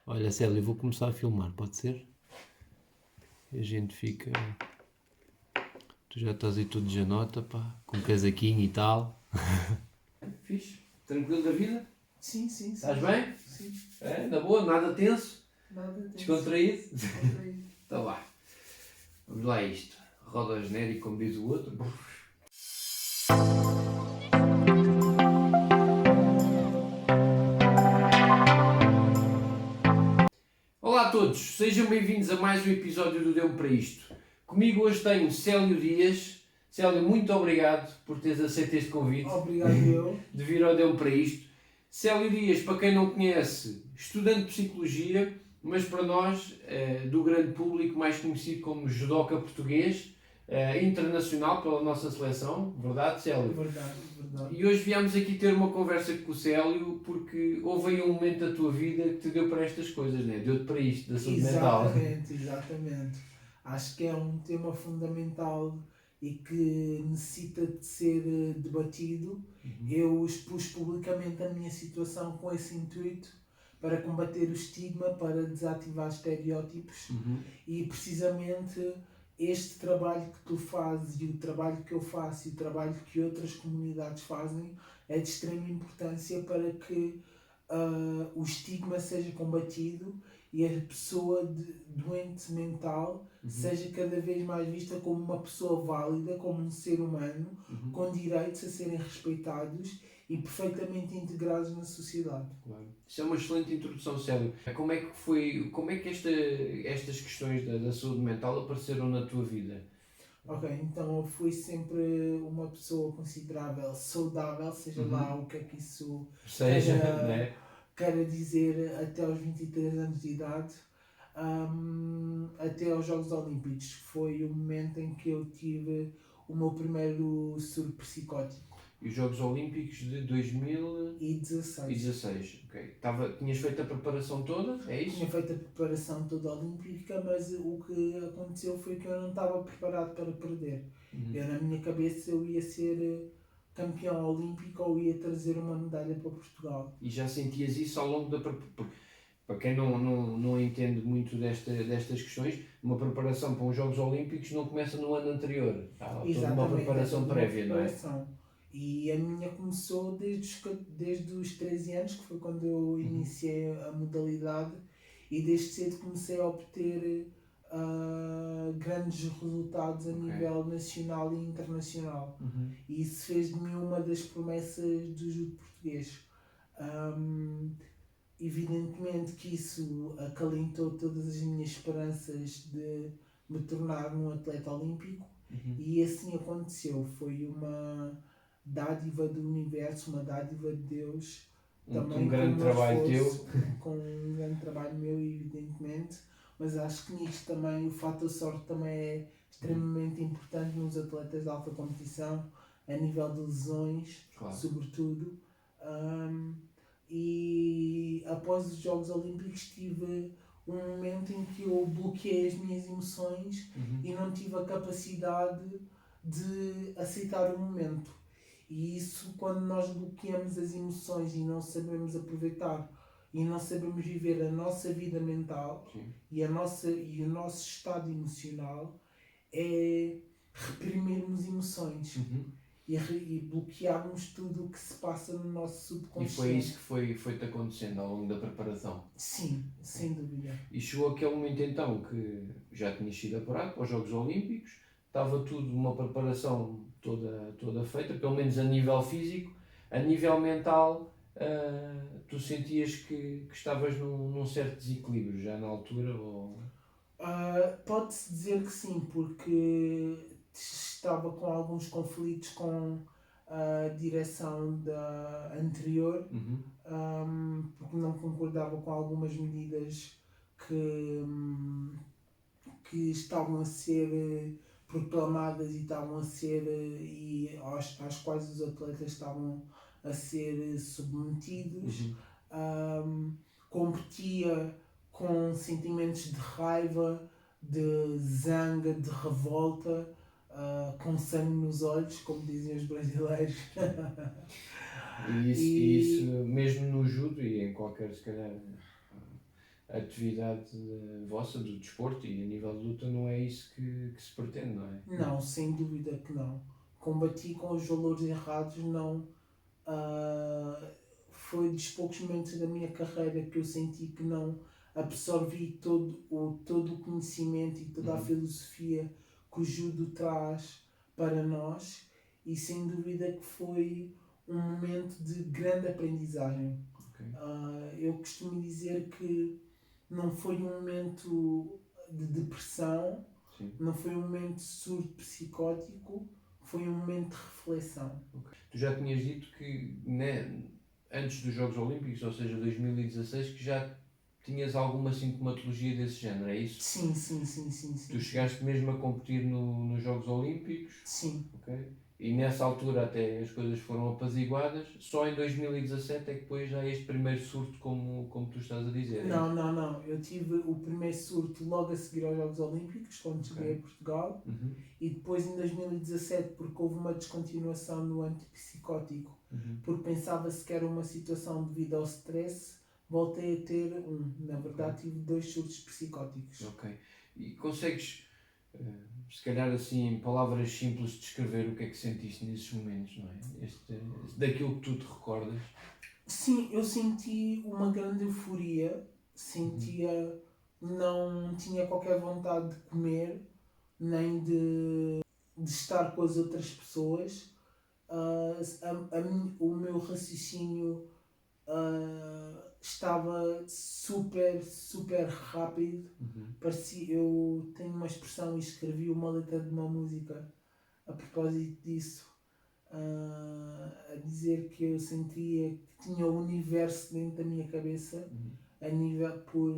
Olha, Célio, eu vou começar a filmar, pode ser? A gente fica. Tu já estás aí tudo de janota, pá, com um casaquinho e tal. Fixe? Tranquilo da vida? Sim, sim, sim. Estás bem? Sim, É, na boa, nada tenso? nada tenso. Descontraído? Descontraído. Então vá. Vamos lá a isto. Roda o genérico, como diz o outro. Olá a todos, sejam bem-vindos a mais um episódio do Deu-me para Isto. Comigo hoje tenho Célio Dias. Célio, muito obrigado por teres aceito este convite. Obrigado eu. De vir ao Deu-me para Isto. Célio Dias, para quem não conhece, estudante de Psicologia, mas para nós, do grande público, mais conhecido como judoca português, internacional pela nossa seleção, verdade, Célio? Verdade, verdade. E hoje viemos aqui ter uma conversa com o Célio porque houve aí um momento da tua vida que te deu para estas coisas, né? Deu-te para isto, da saúde mental. Exatamente. Acho que é um tema fundamental e que necessita de ser debatido. Eu expus publicamente a minha situação com esse intuito para combater o estigma, para desativar estereótipos e precisamente este trabalho que tu fazes e o trabalho que eu faço e o trabalho que outras comunidades fazem é de extrema importância para que o estigma seja combatido e a pessoa doente mental seja cada vez mais vista como uma pessoa válida, como um ser humano, com direitos a serem respeitados e perfeitamente integrados na sociedade. Claro. Isso é uma excelente introdução, Célio. Como é que estas questões da saúde mental apareceram na tua vida? Ok, então eu fui sempre uma pessoa considerável saudável, seja lá o que é que isso Seja, queira, né? queira dizer, até aos 23 anos de idade, até aos Jogos Olímpicos. Foi o momento em que eu tive o meu primeiro surto psicótico. E os Jogos Olímpicos de 2016. E 16. Ok. Tinhas feito a preparação toda? É isso? Tinha feito a preparação toda olímpica, mas o que aconteceu foi que eu não estava preparado para perder. Eu, na minha cabeça, eu ia ser campeão olímpico ou ia trazer uma medalha para Portugal. E já sentias isso ao longo da preparação? Para quem não entende muito destas questões, uma preparação para os Jogos Olímpicos não começa no ano anterior. Há toda uma preparação prévia, não é? E a minha começou desde os 13 anos, que foi quando eu iniciei a modalidade, e desde cedo comecei a obter grandes resultados a nível nacional e internacional. E isso fez de mim uma das promessas do judo português. Evidentemente que isso acalentou todas as minhas esperanças de me tornar um atleta olímpico, e assim aconteceu. Foi uma dádiva do universo, uma dádiva de Deus, também um grande trabalho teu. Com um grande trabalho meu, evidentemente, mas acho que nisto também o fator sorte também é extremamente importante nos atletas de alta competição, a nível de lesões, claro, sobretudo. E após os Jogos Olímpicos tive um momento em que eu bloqueei as minhas emoções e não tive a capacidade de aceitar o momento. E isso, quando nós bloqueamos as emoções e não sabemos aproveitar e não sabemos viver a nossa vida mental e o nosso estado emocional, é reprimirmos emoções. E bloquearmos tudo o que se passa no nosso subconsciente. E foi isso que foi-te acontecendo ao longo da preparação? Sim, sem dúvida. E chegou aquele momento então que já tinhas sido apurado para os Jogos Olímpicos, estava tudo uma preparação toda feita, pelo menos a nível físico, a nível mental, tu sentias que estavas num certo desequilíbrio já na altura? Ou... Pode-se dizer que sim, porque estava com alguns conflitos com a direção da anterior, porque não concordava com algumas medidas que estavam a ser proclamadas e estavam a ser e às quais os atletas estavam a ser submetidos. Competia com sentimentos de raiva, de zanga, de revolta, com sangue nos olhos, como dizem os brasileiros. E isso mesmo no judo e em qualquer, se calhar, a atividade vossa do desporto e a nível de luta não é isso que se pretende, não é? Não, sem dúvida que não. Combati com os valores errados, não. Ah, foi dos poucos momentos da minha carreira que eu senti que não absorvi todo o conhecimento e toda a Uhum. filosofia que o judo traz para nós, e sem dúvida que foi um momento de grande aprendizagem. Ok. Eu costumo dizer que não foi um momento de depressão, Sim. não foi um momento surdo psicótico, foi um momento de reflexão. Ok. Tu já tinhas dito que antes dos Jogos Olímpicos, ou seja, 2016, que já tinhas alguma sintomatologia desse género, é isso? Sim, sim, sim, sim, Tu sim. chegaste mesmo a competir nos Jogos Olímpicos, Sim. ok? E nessa altura até as coisas foram apaziguadas, só em 2017 é que depois já há este primeiro surto, como tu estás a dizer, é isso? Não. Eu tive o primeiro surto logo a seguir aos Jogos Olímpicos, quando cheguei a Portugal, Uhum, e depois em 2017, porque houve uma descontinuação no antipsicótico, uhum. porque pensava-se que era uma situação devido ao stress, voltei a ter Na verdade, tive 2 surtos psicóticos. Ok. E consegues, se calhar assim, em palavras simples, descrever o que é que sentiste nesses momentos, não é? Daquilo que tu te recordas? Sim, eu senti uma grande euforia, não tinha qualquer vontade de comer, nem de estar com as outras pessoas. O meu raciocínio estava super rápido. Uhum. Eu tenho uma expressão e escrevi uma letra de uma música a propósito disso, a dizer que eu sentia que tinha o universo dentro da minha cabeça, Uhum. a nível por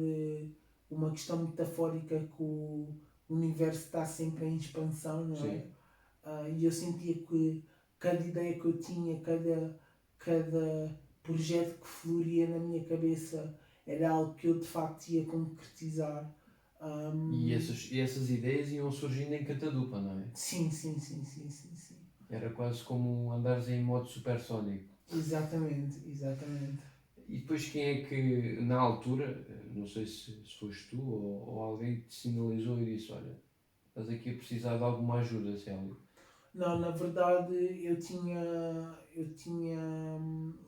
uma questão metafórica que o universo está sempre em expansão, não é? Sim. E eu sentia que cada ideia que eu tinha, cada projeto que floria na minha cabeça era algo que eu de facto ia concretizar. E essas ideias iam surgindo em catadupa, não é? Sim. Era quase como andares em modo supersónico. Exatamente. E depois quem é que, na altura, não sei se foste tu ou alguém que te sinalizou e disse, olha, estás aqui a precisar de alguma ajuda, Célio. Não, na verdade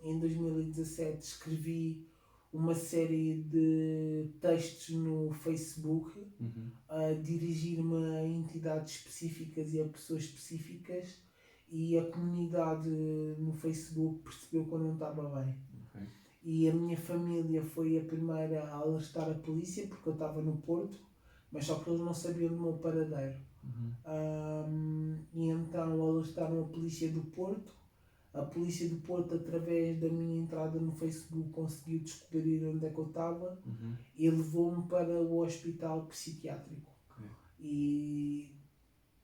em 2017 escrevi uma série de textos no Facebook Uhum. a dirigir-me a entidades específicas e a pessoas específicas, e a comunidade no Facebook percebeu que eu não estava bem. Ok. E a minha família foi a primeira a alertar a polícia, porque eu estava no Porto, mas só que eles não sabiam do meu paradeiro. E então alertaram a polícia do Porto. A polícia do Porto, através da minha entrada no Facebook, conseguiu descobrir onde é que eu estava Uhum. e levou-me para o hospital psiquiátrico. Ok. E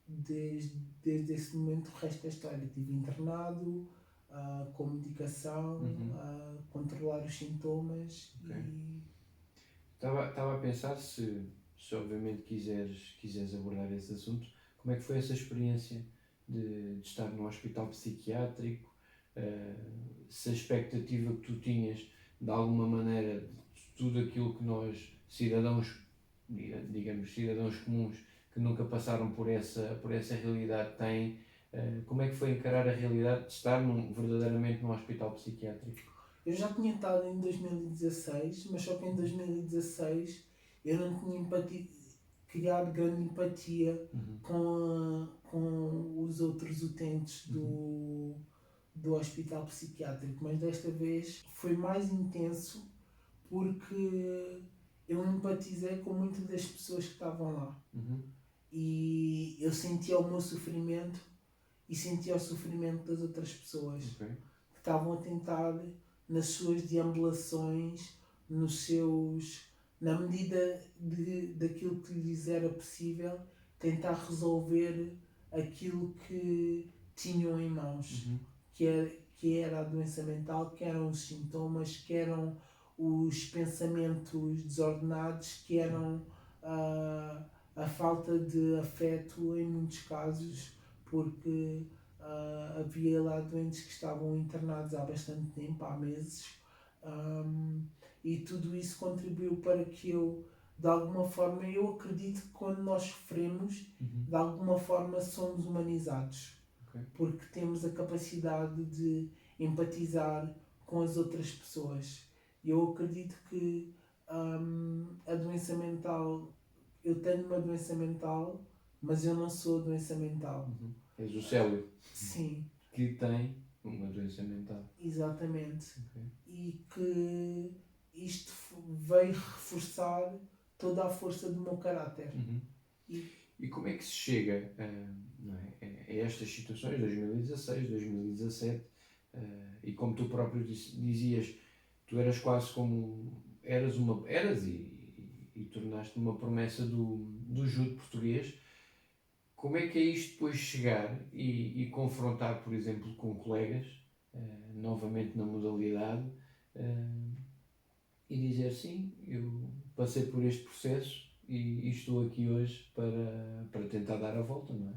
desde esse momento o resto é história. Estive internado, com medicação, a controlar os sintomas. Ok. E Estava a pensar se obviamente quiseres abordar esse assunto, como é que foi essa experiência de estar num hospital psiquiátrico, se a expectativa que tu tinhas de alguma maneira de tudo aquilo que nós, cidadãos, digamos, cidadãos comuns que nunca passaram por essa realidade têm, como é que foi encarar a realidade de estar verdadeiramente num hospital psiquiátrico? eu já tinha estado em 2016, mas só que em 2016 eu não tinha criado grande empatia Uhum. com os outros utentes do hospital psiquiátrico, mas desta vez foi mais intenso porque eu empatizei com muitas das pessoas que estavam lá. Uhum. E eu sentia o meu sofrimento e sentia o sofrimento das outras pessoas. Ok. Que estavam a tentar, nas suas deambulações, na medida daquilo que lhes era possível, tentar resolver aquilo que tinham em mãos. Uhum. Que era a doença mental, que eram os sintomas, que eram os pensamentos desordenados, que eram a falta de afeto em muitos casos, porque havia lá doentes que estavam internados há bastante tempo, há meses, e tudo isso contribuiu para que eu, de alguma forma, eu acredito que quando nós sofremos, de alguma forma somos humanizados, Ok. porque temos a capacidade de empatizar com as outras pessoas. Eu acredito que a doença mental, eu tenho uma doença mental, mas eu não sou a doença mental. És o Célio Sim, que tem uma doença mental. exatamente. Ok. E que isto veio reforçar toda a força do meu caráter. E como é que se chega não é, a estas situações, 2016, 2017, e como tu próprio dizias, tu eras quase como, eras e tornaste uma promessa do judo português. Como é que é isto depois chegar e confrontar, por exemplo, com colegas, novamente na modalidade, e dizer sim, eu passei por este processo e estou aqui hoje para tentar dar a volta, não é?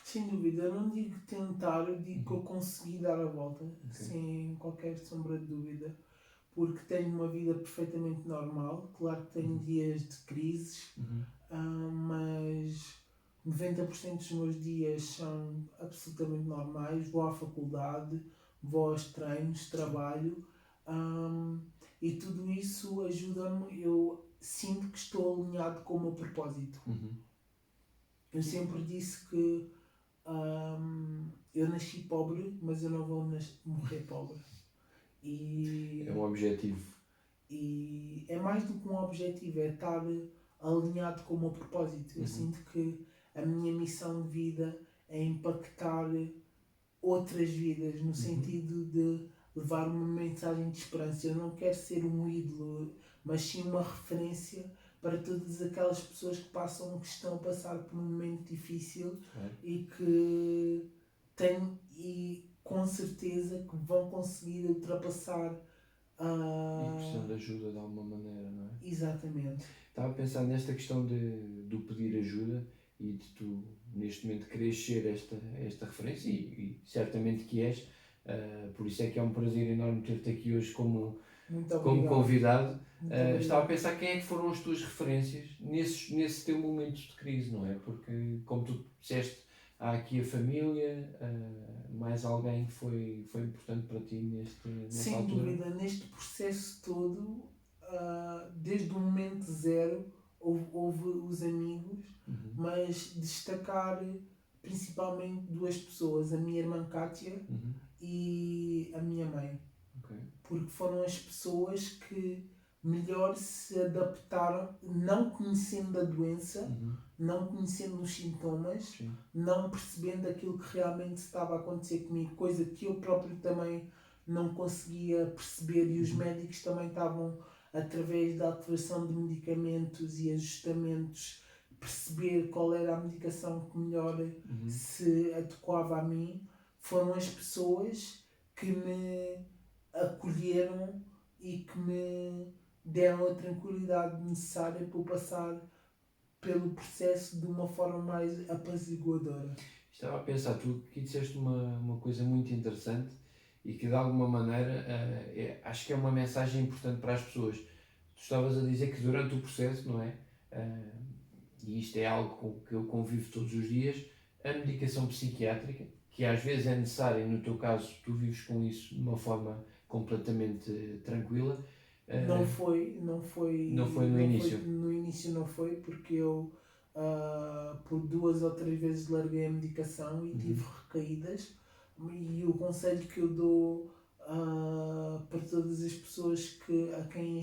Sem dúvida, eu não digo tentar, eu digo que eu consegui dar a volta, sem qualquer sombra de dúvida, porque tenho uma vida perfeitamente normal. Claro que tenho dias de crises, mas 90% dos meus dias são absolutamente normais. Vou à faculdade, vou aos treinos, trabalho, e tudo isso ajuda-me. Eu sinto que estou alinhado com o meu propósito. Eu sempre disse que eu nasci pobre, mas eu não vou morrer pobre. E É um objetivo. e é mais do que um objetivo, é estar alinhado com o meu propósito. Eu sinto que a minha missão de vida é impactar outras vidas, no sentido de levar uma mensagem de esperança. Eu não quero ser um ídolo, mas sim uma referência para todas aquelas pessoas que estão a passar por um momento difícil e que têm, e com certeza que vão conseguir ultrapassar. E precisam de ajuda de alguma maneira, não é? Exatamente. Estava a pensar nesta questão do pedir ajuda e de tu, neste momento, queres ser esta referência e certamente que és. Por isso é que é um prazer enorme ter-te aqui hoje como convidado. Estava a pensar quem é que foram as tuas referências nesse teu momento de crise, não é? Porque, como tu disseste, há aqui a família, mais alguém que foi importante para ti nessa Sem altura? dúvida, neste processo todo, desde o momento zero, houve os amigos, mas destacar principalmente duas pessoas, a minha irmã Kátia e a minha mãe. Ok. Porque foram as pessoas que melhor se adaptaram, não conhecendo a doença, não conhecendo os sintomas, Sim. não percebendo aquilo que realmente estava a acontecer comigo, coisa que eu próprio também não conseguia perceber, e os médicos também estavam, através da alteração de medicamentos e ajustamentos, perceber qual era a medicação que melhor se adequava a mim. Foram as pessoas que me acolheram e que me deram a tranquilidade necessária para eu passar pelo processo de uma forma mais apaziguadora. Estava a pensar, tu aqui disseste uma coisa muito interessante e que de alguma maneira acho que é uma mensagem importante para as pessoas. Tu estavas a dizer que durante o processo, não é? E isto é algo com que eu convivo todos os dias, a medicação psiquiátrica, que às vezes é necessária, e no teu caso tu vives com isso de uma forma completamente tranquila. Não foi no início. No início não foi, porque eu por 2 ou 3 vezes larguei a medicação e tive recaídas. E o conselho que eu dou para todas as pessoas a quem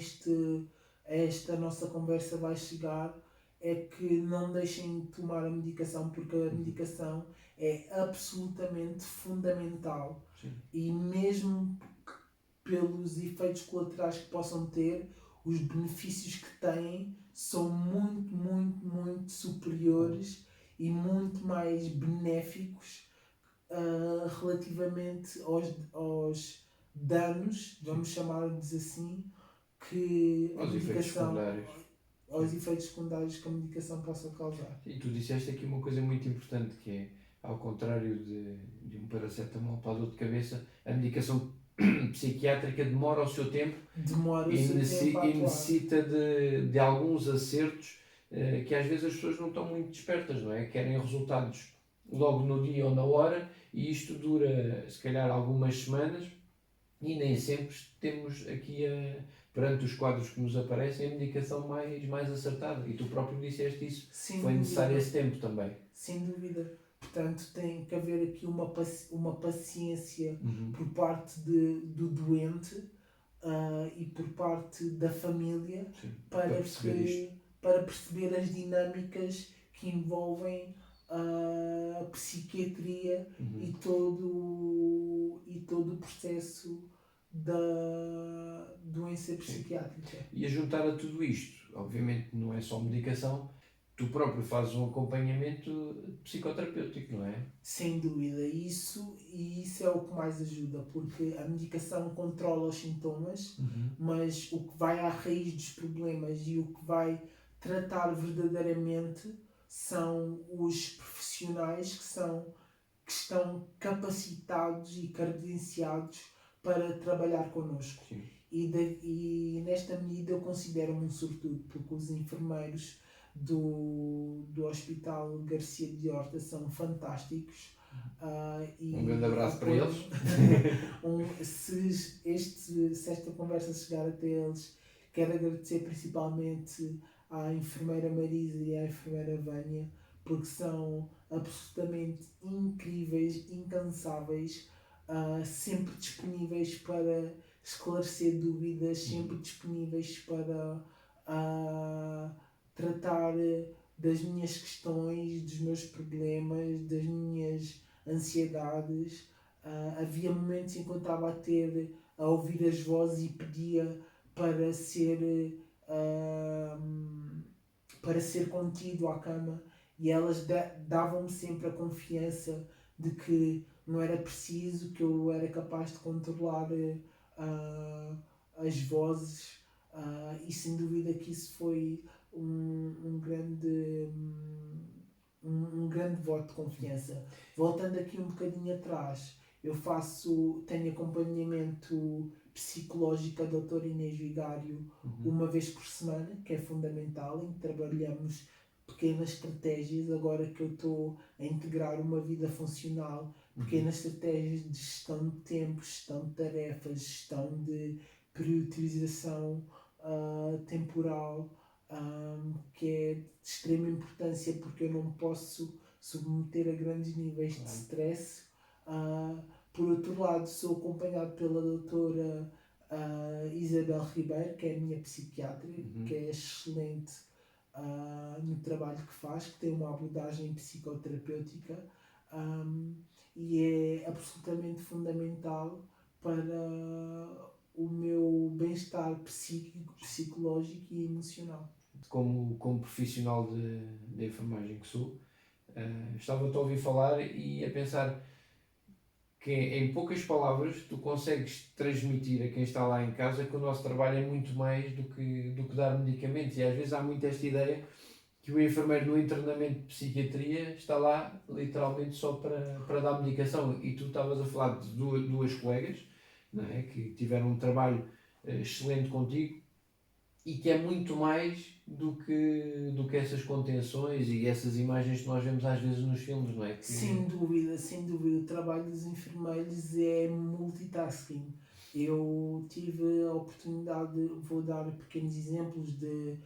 esta nossa conversa vai chegar é que não deixem de tomar a medicação, porque a medicação é absolutamente fundamental. Sim. E mesmo pelos efeitos colaterais que possam ter, os benefícios que têm são muito, muito, muito superiores e muito mais benéficos relativamente aos danos, vamos chamar-lhes assim, que a medicação, aos efeitos secundários que a medicação possa causar. E tu disseste aqui uma coisa muito importante, que é, ao contrário de um paracetamol para a dor de cabeça, a medicação psiquiátrica demora o seu tempo Demora o e, seu tempo a e atuar. necessita de alguns acertos que às vezes as pessoas não estão muito despertas, não é? Querem resultados logo no dia ou na hora e isto dura se calhar algumas semanas e nem sempre temos aqui perante os quadros que nos aparecem a medicação mais acertada. E tu próprio disseste isso. Sem Foi necessário dúvida. esse tempo também. Sem dúvida. Portanto, tem que haver aqui uma paciência Uhum. por parte do doente e por parte da família Sim, para perceber isto. para perceber as dinâmicas que envolvem a psiquiatria Uhum. e todo o processo da doença psiquiátrica. E a juntar a tudo isto, obviamente não é só medicação, tu próprio fazes um acompanhamento psicoterapêutico, não é? Sem dúvida, isso é o que mais ajuda, porque a medicação controla os sintomas, mas o que vai à raiz dos problemas e o que vai tratar verdadeiramente são os profissionais que estão capacitados e credenciados para trabalhar connosco. Sim. E nesta medida eu considero-me um sortudo, porque os enfermeiros do Hospital Garcia de Horta são fantásticos. E Um grande abraço para eles. Se esta conversa chegar até eles, quero agradecer principalmente à enfermeira Marisa e à enfermeira Vânia, porque são absolutamente incríveis, incansáveis, sempre disponíveis para esclarecer dúvidas, sempre disponíveis para tratar das minhas questões, dos meus problemas, das minhas ansiedades. Havia momentos em que eu estava a ouvir as vozes e pedia para ser contido à cama, e elas davam-me sempre a confiança de que não era preciso, que eu era capaz de controlar as vozes, e sem dúvida que isso foi um grande voto de confiança. Voltando aqui um bocadinho atrás, tenho acompanhamento psicológico da doutora Inês Vigário uma vez por semana, que é fundamental, em que trabalhamos pequenas estratégias, agora que eu estou a integrar uma vida funcional, pequenas estratégias de gestão de tempo, gestão de tarefas, gestão de priorização temporal, que é de extrema importância, porque eu não posso submeter a grandes níveis de stress. Por outro lado, sou acompanhado pela doutora Isabel Ribeiro, que é a minha psiquiatra, que é excelente no trabalho que faz, que tem uma abordagem psicoterapêutica, e é absolutamente fundamental para o meu bem-estar psíquico, psicológico e emocional. Como profissional de enfermagem que sou, estava-te a ouvir falar e a pensar que em poucas palavras tu consegues transmitir a quem está lá em casa que o nosso trabalho é muito mais do que dar medicamentos, e às vezes há muito esta ideia que o enfermeiro no internamento de psiquiatria está lá literalmente só para dar medicação, e tu estavas a falar de duas colegas, não é? Que tiveram um trabalho excelente contigo e que é muito mais do que essas contenções e essas imagens que nós vemos às vezes nos filmes, não é? Sem dúvida, sem dúvida. O trabalho dos enfermeiros é multitasking. Eu tive a oportunidade, vou dar pequenos exemplos de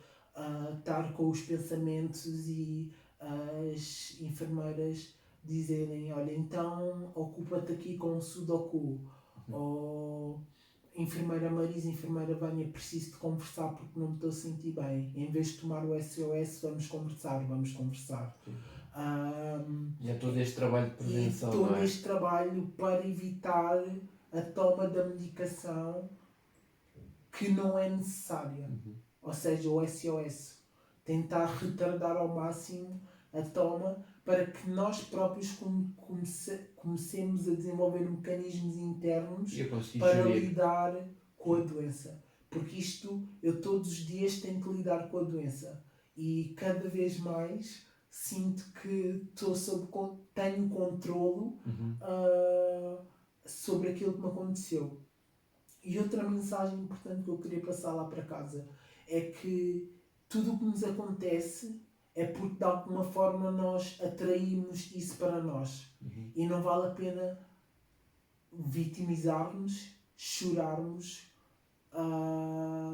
estar com os pensamentos e as enfermeiras dizerem: olha, então ocupa-te aqui com um sudoku. Ou enfermeira Marisa, enfermeira Vânia, preciso de conversar porque não me estou a sentir bem. Em vez de tomar o SOS, vamos conversar. E é todo este trabalho de prevenção, e todo não é? este trabalho para evitar a toma da medicação que não é necessária. Ou seja, o SOS. Tentar retardar ao máximo a toma para que nós próprios comecemos a desenvolver mecanismos internos para lidar com a doença. Porque eu todos os dias tenho que lidar com a doença. E cada vez mais sinto que tenho controlo sobre aquilo que me aconteceu. E outra mensagem importante que eu queria passar lá para casa é que tudo o que nos acontece é porque de alguma forma nós atraímos isso para nós. E não vale a pena vitimizarmos, chorarmos,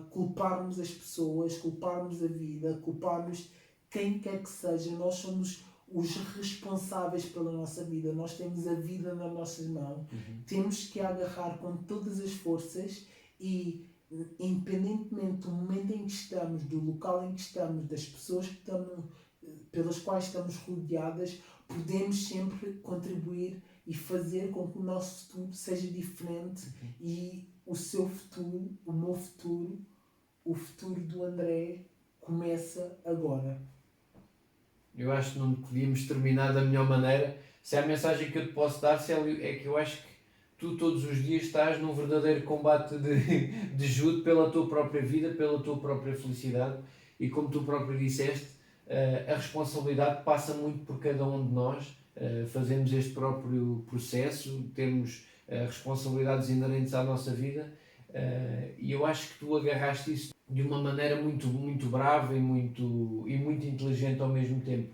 culparmos as pessoas, culparmos a vida, culparmos quem quer que seja. Nós somos os responsáveis pela nossa vida. Nós temos a vida nas nossas mãos. Temos que a agarrar com todas as forças e, independentemente do momento em que estamos, do local em que estamos, das pessoas que estamos, pelas quais estamos rodeadas, podemos sempre contribuir e fazer com que o nosso futuro seja diferente e o seu futuro, o meu futuro, o futuro do André começa agora. Eu acho que não podíamos terminar da melhor maneira. Se a mensagem que eu te posso dar, Célio, é que eu acho que tu todos os dias estás num verdadeiro combate de judo pela tua própria vida, pela tua própria felicidade, e como tu próprio disseste, a responsabilidade passa muito por cada um de nós. Fazemos este próprio processo, temos responsabilidades inerentes à nossa vida, e eu acho que tu agarraste isso de uma maneira muito, muito brava e muito inteligente ao mesmo tempo.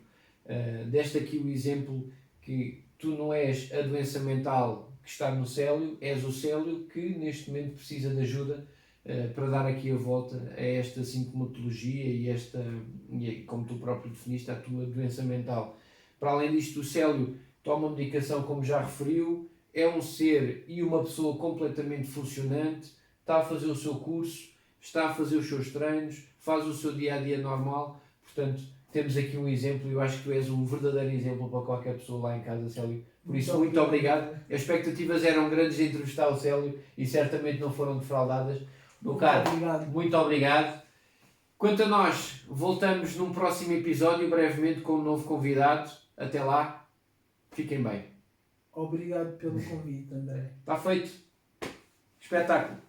Deste aqui o exemplo que tu não és a doença mental que está no Célio, és o Célio que neste momento precisa de ajuda para dar aqui a volta a esta sintomatologia e como tu próprio definiste, a tua doença mental. Para além disto, o Célio toma medicação, como já referiu, é um ser e uma pessoa completamente funcionante, está a fazer o seu curso, está a fazer os seus treinos, faz o seu dia-a-dia normal. Portanto, temos aqui um exemplo e eu acho que tu és um verdadeiro exemplo para qualquer pessoa lá em casa, Célio. Por isso, muito obrigado. As expectativas eram grandes de entrevistar o Célio e certamente não foram defraudadas. Meu caro, muito obrigado. Quanto a nós, voltamos num próximo episódio, brevemente com um novo convidado. Até lá, fiquem bem. Obrigado pelo convite, André. Está feito. Espetáculo.